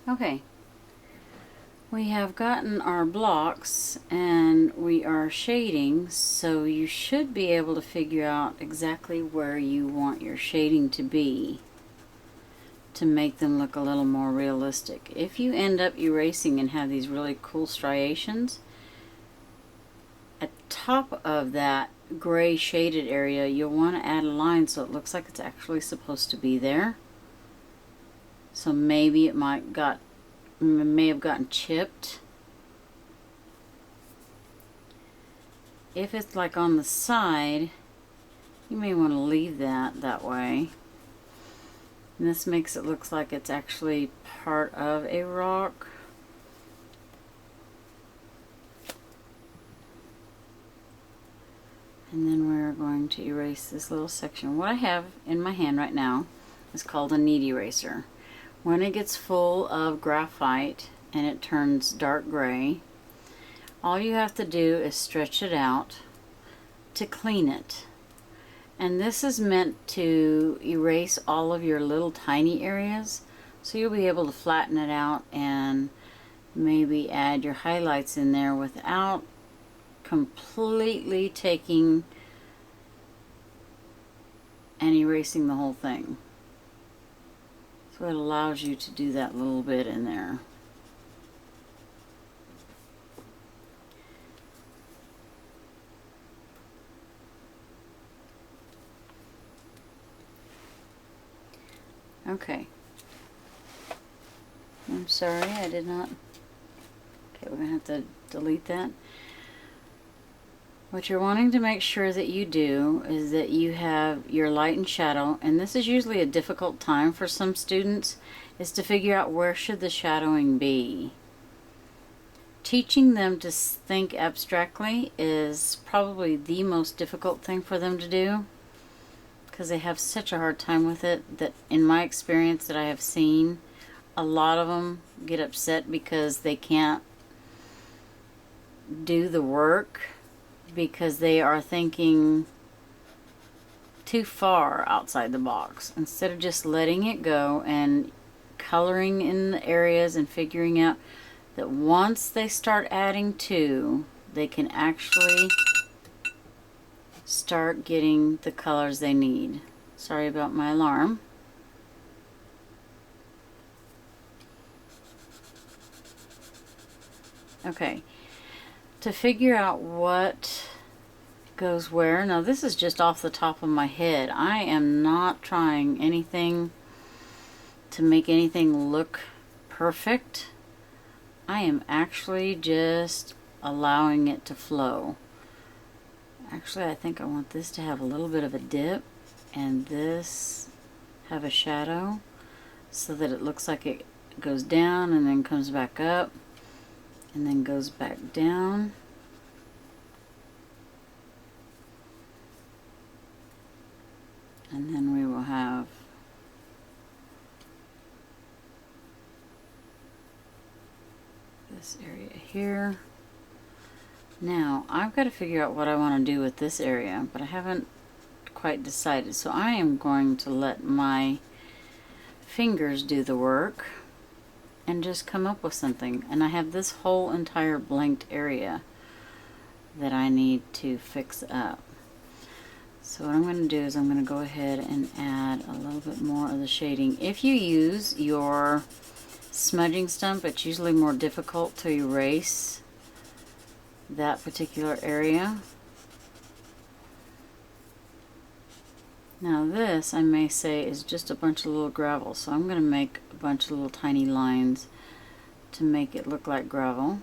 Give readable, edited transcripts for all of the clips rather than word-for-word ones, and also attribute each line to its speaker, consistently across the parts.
Speaker 1: Okay, we have gotten our blocks and we are shading, so you should be able to figure out exactly where you want your shading to be to make them look a little more realistic. If you end up erasing and have these really cool striations, at top of that gray shaded area, you'll want to add a line so it looks like it's actually supposed to be there. So maybe it may have gotten chipped. If it's like on the side, you may want to leave that way. And this makes it look like it's actually part of a rock. And then we're going to erase this little section. What I have in my hand right now is called a knead eraser. When it gets full of graphite and it turns dark gray, all you have to do is stretch it out to clean it. And this is meant to erase all of your little tiny areas, so you'll be able to flatten it out and maybe add your highlights in there without completely taking and erasing the whole thing. So it allows you to do that little bit in there. Okay. I'm sorry, I did not. Okay, we're going to have to delete that. What you're wanting to make sure that you do is that you have your light and shadow, and this is usually a difficult time for some students, is to figure out where should the shadowing be. Teaching them to think abstractly is probably the most difficult thing for them to do, because they have such a hard time with it that, in my experience that I have seen, a lot of them get upset because they can't do the work because they are thinking too far outside the box, instead of just letting it go and coloring in the areas and figuring out that once they start adding to, they can actually start getting the colors they need. Sorry about my alarm. Okay, to figure out what goes where, now this is just off the top of my head. I am not trying anything to make anything look perfect. I am actually just allowing it to flow. Actually, I think I want this to have a little bit of a dip and this have a shadow so that it looks like it goes down and then comes back up and then goes back down. And then we will have this area here. Now, I've got to figure out what I want to do with this area, but I haven't quite decided. So I am going to let my fingers do the work and just come up with something. And I have this whole entire blanked area that I need to fix up. So what I'm going to do is I'm going to go ahead and add a little bit more of the shading. If you use your smudging stump, it's usually more difficult to erase that particular area. Now this, I may say, is just a bunch of little gravel, so I'm going to make a bunch of little tiny lines to make it look like gravel.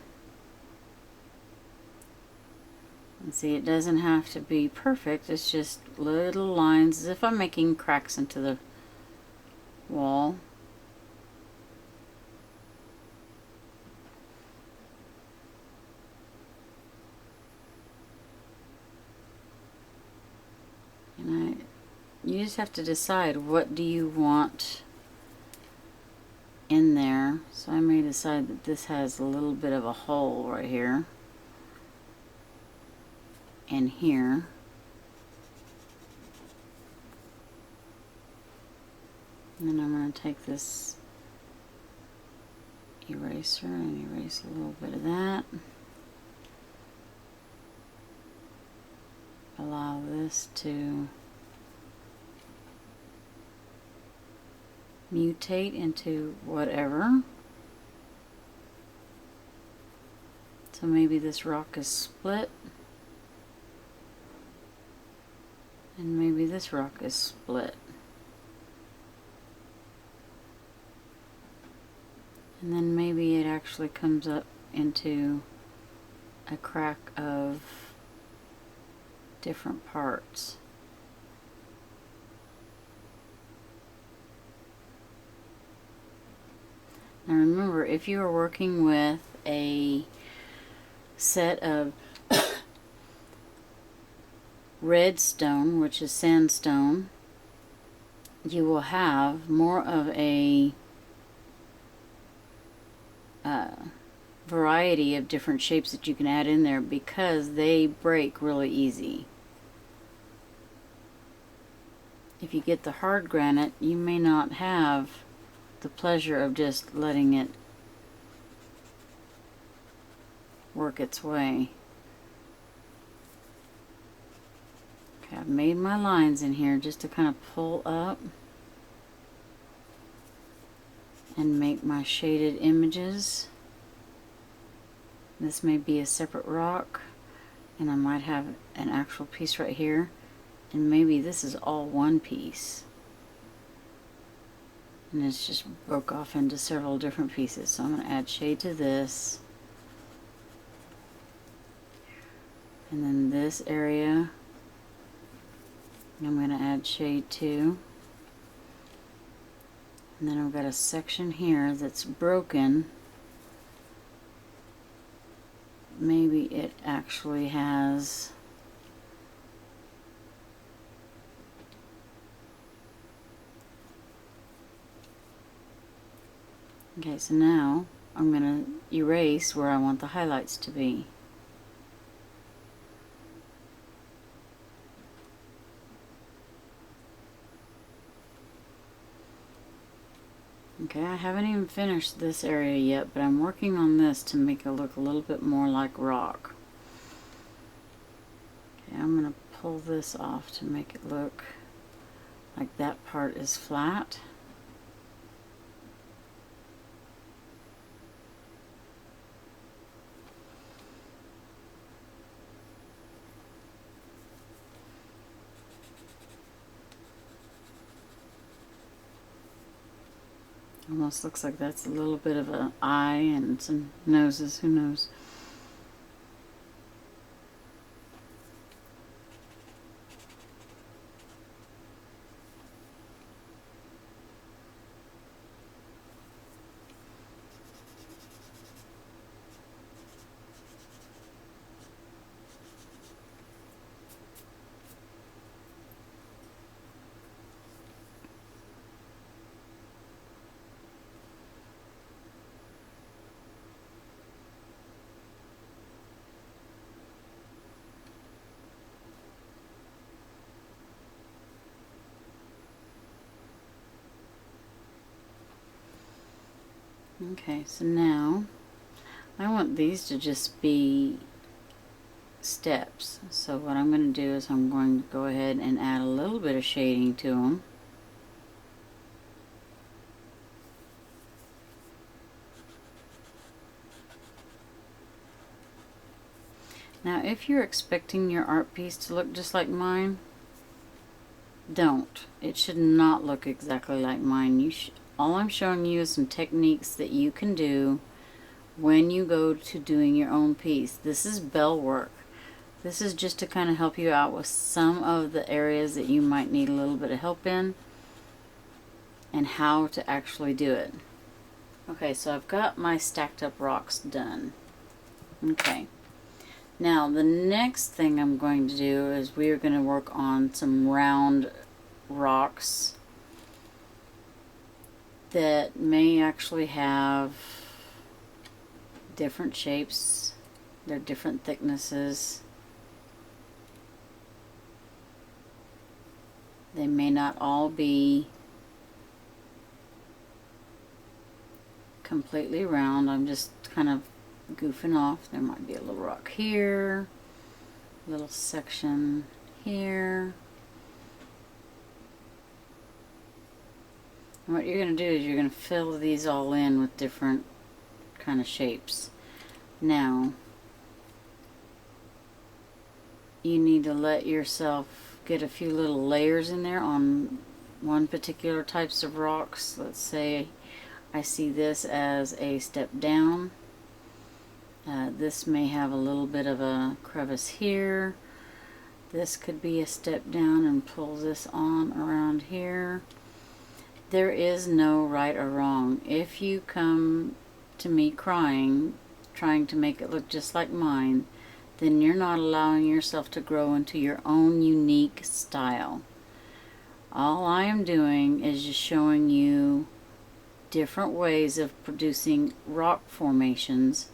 Speaker 1: And see, it doesn't have to be perfect, it's just little lines as if I'm making cracks into the wall. And you just have to decide what do you want in there. So I may decide that this has a little bit of a hole right here and here. And then I'm going to take this eraser and erase a little bit of that. Allow this to mutate into whatever. So maybe this rock is split, and maybe this rock is split. And then maybe it actually comes up into a crack of different parts. Now remember, if you are working with a set of red stone, which is sandstone, you will have more of a variety of different shapes that you can add in there because they break really easy. If you get the hard granite, you may not have the pleasure of just letting it work its way. Okay, I've made my lines in here just to kind of pull up and make my shaded images. This may be a separate rock, and I might have an actual piece right here, and maybe this is all one piece. And it's just broke off into several different pieces. So I'm going to add shade to this. And then this area, I'm going to add shade to. And then I've got a section here that's broken. Maybe it actually has okay, so now I'm going to erase where I want the highlights to be. Okay, I haven't even finished this area yet, but I'm working on this to make it look a little bit more like rock. Okay, I'm going to pull this off to make it look like that part is flat. Almost looks like that's a little bit of an eye and some noses, who knows. Okay, so now I want these to just be steps. So what I'm going to do is I'm going to go ahead and add a little bit of shading to them. Now if you're expecting your art piece to look just like mine, don't. It should not look exactly like mine. All I'm showing you is some techniques that you can do when you go to doing your own piece. This is bell work. This is just to kind of help you out with some of the areas that you might need a little bit of help in and how to actually do it. Okay, so I've got my stacked up rocks done. Okay. Now the next thing I'm going to do is we are going to work on some round rocks that may actually have different shapes. They're different thicknesses. They may not all be completely round. I'm just kind of goofing off. There might be a little rock here, a little section here. And what you're going to do is you're going to fill these all in with different kind of shapes. Now, you need to let yourself get a few little layers in there on one particular types of rocks. Let's say I see this as a step down. This may have a little bit of a crevice here. This could be a step down and pull this on around here. There is no right or wrong. If you come to me crying, trying to make it look just like mine, then you're not allowing yourself to grow into your own unique style. All I am doing is just showing you different ways of producing rock formations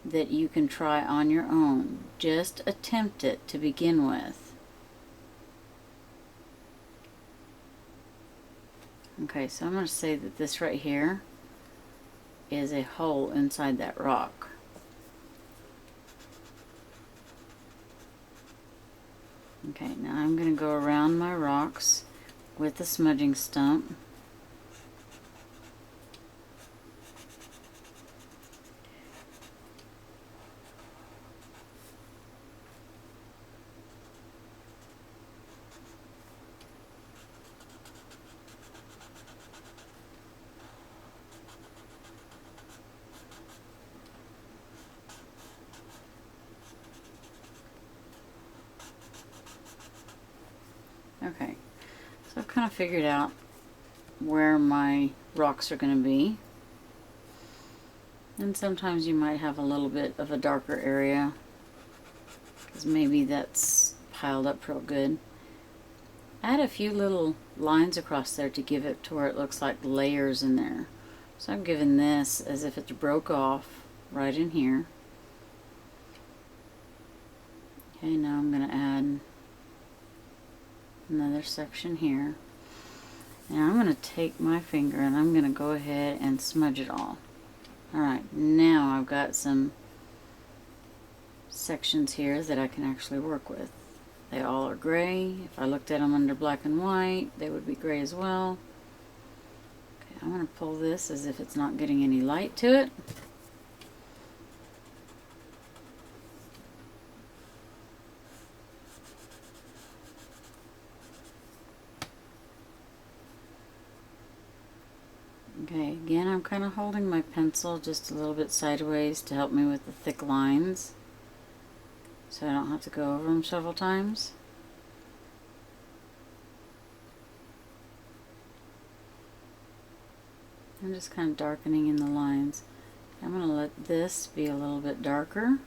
Speaker 1: that you can try on your own. Just attempt it to begin with. Okay, so I'm going to say that this right here is a hole inside that rock. Okay, now I'm going to go around my rocks with the smudging stump. Okay, so I've kind of figured out where my rocks are going to be. And sometimes you might have a little bit of a darker area, because maybe that's piled up real good. Add a few little lines across there to give it to where it looks like layers in there. So I'm giving this as if it broke off right in here. Okay, now I'm going to add another section here. And I'm going to take my finger and I'm going to go ahead and smudge it all. Alright, now I've got some sections here that I can actually work with. They all are gray. If I looked at them under black and white, they would be gray as well. Okay, I'm going to pull this as if it's not getting any light to it. Okay, again I'm kind of holding my pencil just a little bit sideways to help me with the thick lines, so I don't have to go over them several times. I'm just kind of darkening in the lines. I'm going to let this be a little bit darker.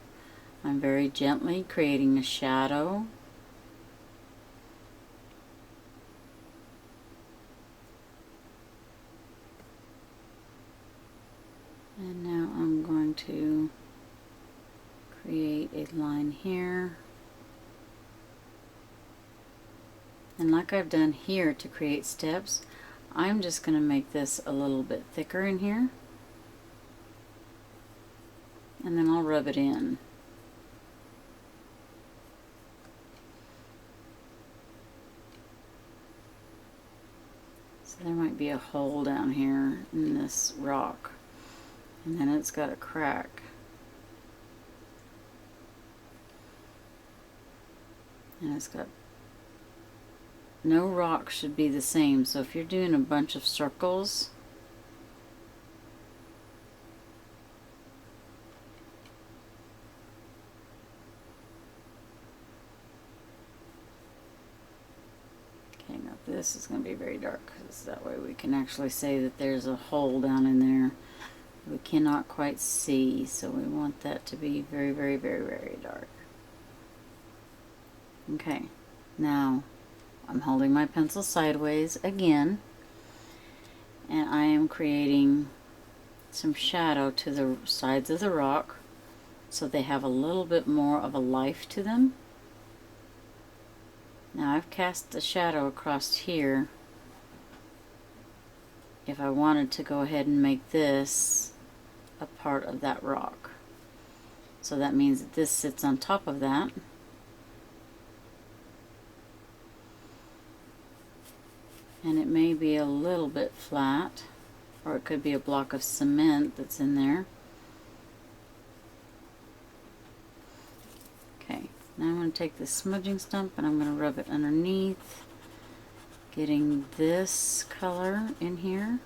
Speaker 1: I'm very gently creating a shadow. And now I'm going to create a line here. And like I've done here to create steps, I'm just going to make this a little bit thicker in here. And then I'll rub it in. So there might be a hole down here in this rock. And then it's got a crack. And it's got, no rock should be the same. So if you're doing a bunch of circles, okay, now this is going to be very dark, because that way we can actually say that there's a hole down in there. We cannot quite see, so we want that to be very, very, very, very dark. Okay, now I'm holding my pencil sideways again, and I am creating some shadow to the sides of the rock so they have a little bit more of a life to them. Now I've cast the shadow across here, if I wanted to go ahead and make this a part of that rock. So that means that this sits on top of that. And it may be a little bit flat, or it could be a block of cement that's in there. Okay, now I'm going to take this smudging stump and I'm going to rub it underneath, getting this color in here,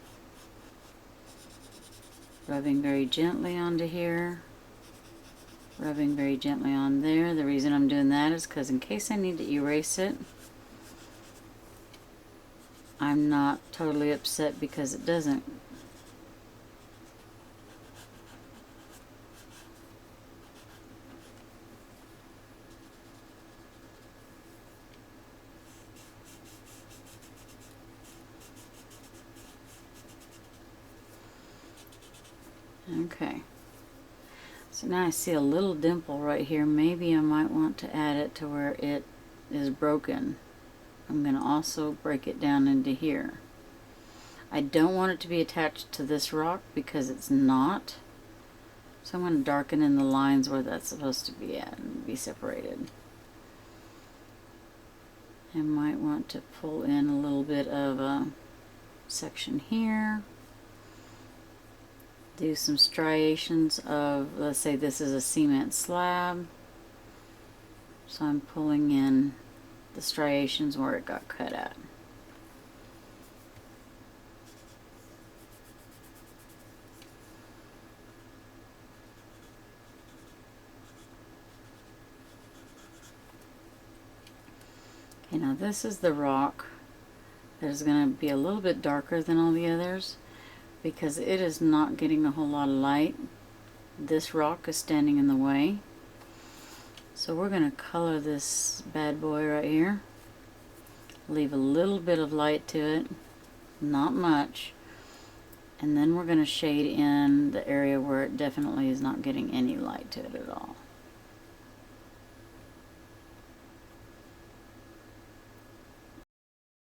Speaker 1: rubbing very gently onto here, rubbing very gently on there. The reason I'm doing that is because in case I need to erase it, I'm not totally upset because it doesn't. Okay, so now I see a little dimple right here. Maybe I might want to add it to where it is broken. I'm going to also break it down into here. I don't want it to be attached to this rock because it's not. So I'm going to darken in the lines where that's supposed to be at and be separated. I might want to pull in a little bit of a section here. Do some striations of, let's say this is a cement slab. So I'm pulling in the striations where it got cut at. Okay, now this is the rock that is going to be a little bit darker than all the others because it is not getting a whole lot of light. This rock is standing in the way. So we're going to color this bad boy right here. Leave a little bit of light to it, not much. And then we're going to shade in the area where it definitely is not getting any light to it at all.